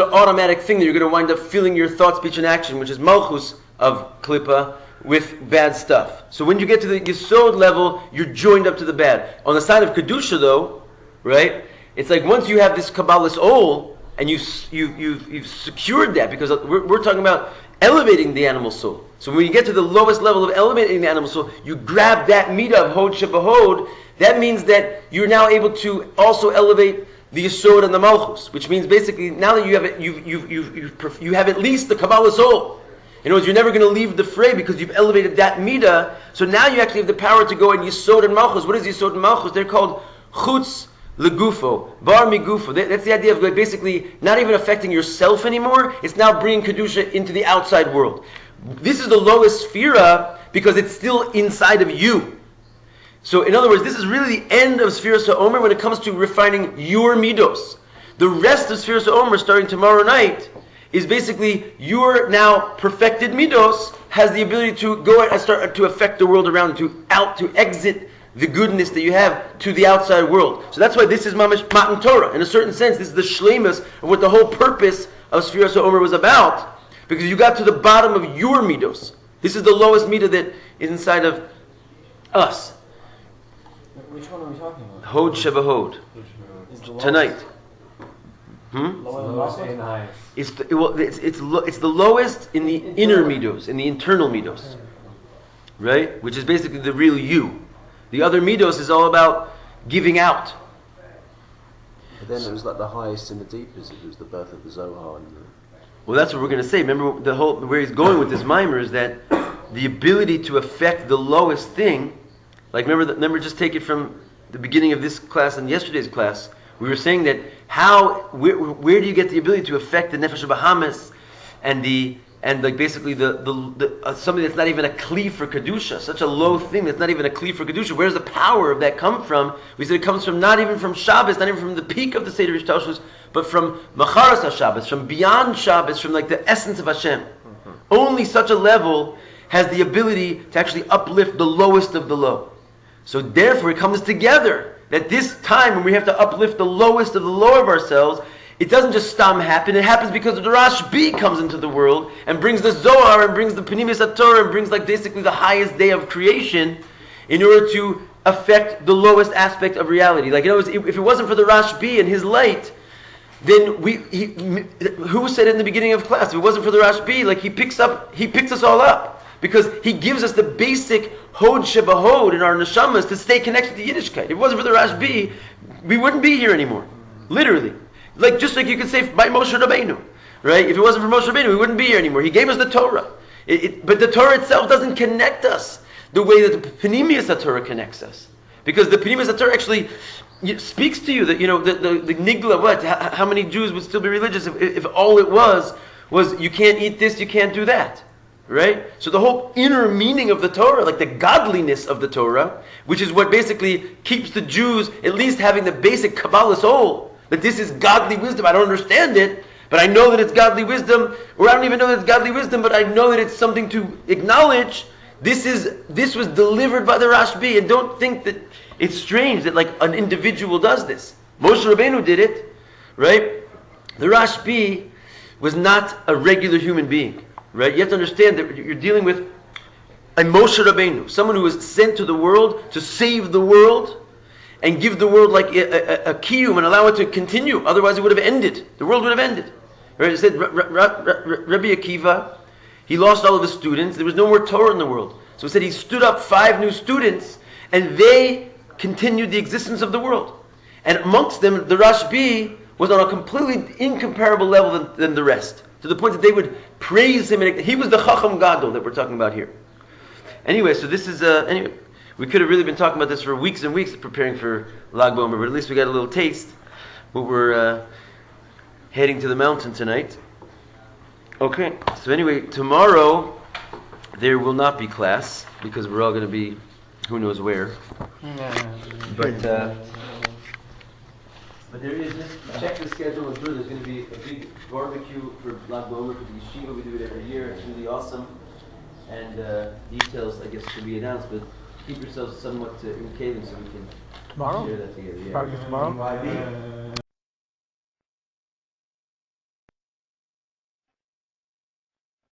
automatic thing that you're going to wind up feeling your thought, speech, and action, which is Malchus of Klippa, with bad stuff. So when you get to the Yesod level, you're joined up to the bad. On the side of Kedusha though, right, it's like once you have this Kabbalah's Ol, and you've secured that, because we're talking about elevating the animal soul. So when you get to the lowest level of elevating the animal soul, you grab that midah of Hod Shebahod. That means that you're now able to also elevate the Yesod and the Malchus, which means basically now that you have it, you have at least the Kabbalah soul. In other words, you're never going to leave the fray because you've elevated that midah. So now you actually have the power to go in Yesod and Malchus. What is Yesod and Malchus? They're called Chutz Legufo, Bar Migufo. That's the idea of like basically not even affecting yourself anymore. It's now bringing Kedusha into the outside world. This is the lowest sphera because it's still inside of you. So in other words, this is really the end of Sfiras HaOmer when it comes to refining your midos. The rest of Sfiras HaOmer starting tomorrow night is basically your now perfected midos has the ability to go and start to affect the world around you, to exit the goodness that you have to the outside world. So that's why this is Mamash Matan Torah. In a certain sense, this is the shlemus of what the whole purpose of Sfiras HaOmer was about, because you got to the bottom of your midos. This is the lowest midah that is inside of us. Which one are we talking about? Hod Shebahod. Tonight. Lowest and highest. It's the lowest in the inner midos, in the internal midos, right? Which is basically the real you. The other midos is all about giving out. But then it was like the highest and the deepest. It was the birth of the Zohar. And Well, that's what we're going to say. Remember, where he's going with this mimer is that the ability to affect the lowest thing. Like remember, just take it from the beginning of this class and yesterday's class. We were saying that where do you get the ability to affect the nefesh bahamas and like basically the something that's not even a kli for kedusha, such a low thing that's not even a kli for kedusha. Where does the power of that come from? We said it comes from not even from Shabbos, not even from the peak of the Seder Ishtalshus, but from macharas HaShabbos, from beyond Shabbos, from like the essence of Hashem. Only such a level has the ability to actually uplift the lowest of the low. So therefore it comes together that this time when we have to uplift the lowest of the low of ourselves, it doesn't just happen. It happens because the Rashbi comes into the world and brings the Zohar and brings the Pnimis HaTorah and brings like basically the highest day of creation in order to affect the lowest aspect of reality. Like, if it wasn't for the Rashbi and his light, then who said it in the beginning of class? If it wasn't for the Rashbi, like he picks us all up. Because he gives us the basic Hod Shebahod in our neshamas to stay connected to Yiddishkeit. If it wasn't for the Rashbi, we wouldn't be here anymore. Literally. Just like you could say by Moshe Rabbeinu. Right? If it wasn't for Moshe Rabbeinu, we wouldn't be here anymore. He gave us the Torah. But the Torah itself doesn't connect us the way that the Pnimius HaTorah connects us. Because the Pnimius HaTorah actually speaks to you that, the Nigla, what? How many Jews would still be religious if all it was you can't eat this, you can't do that. Right? So the whole inner meaning of the Torah, like the godliness of the Torah, which is what basically keeps the Jews at least having the basic Kabbalah soul, that this is godly wisdom. I don't understand it, but I know that it's godly wisdom, or I don't even know that it's godly wisdom, but I know that it's something to acknowledge. This was delivered by the Rashbi, and don't think that it's strange that like an individual does this. Moshe Rabbeinu did it, right? The Rashbi was not a regular human being. Right? You have to understand that you're dealing with a Moshe Rabbeinu, someone who was sent to the world to save the world and give the world like a kiyum and allow it to continue. Otherwise it would have ended. The world would have ended. Right? It said Rabbi Akiva, he lost all of his students. There was no more Torah in the world. So it said he stood up 5 new students and they continued the existence of the world. And amongst them, the Rashbi was on a completely incomparable level than the rest. To the point that they would praise him. He was the Chacham Gadol that we're talking about here. Anyway, so this is... we could have really been talking about this for weeks and weeks preparing for Lag BaOmer, but at least we got a little taste. But we're heading to the mountain tonight. Okay, so anyway, tomorrow there will not be class because we're all going to be who knows where. But there is this, check the schedule. There's going to be a big barbecue for Lag BaOmer for the yeshiva. We do it every year. It's really awesome. And details, I guess, should be announced. But keep yourselves somewhat in cadence so we can share that together. Yeah. Tomorrow?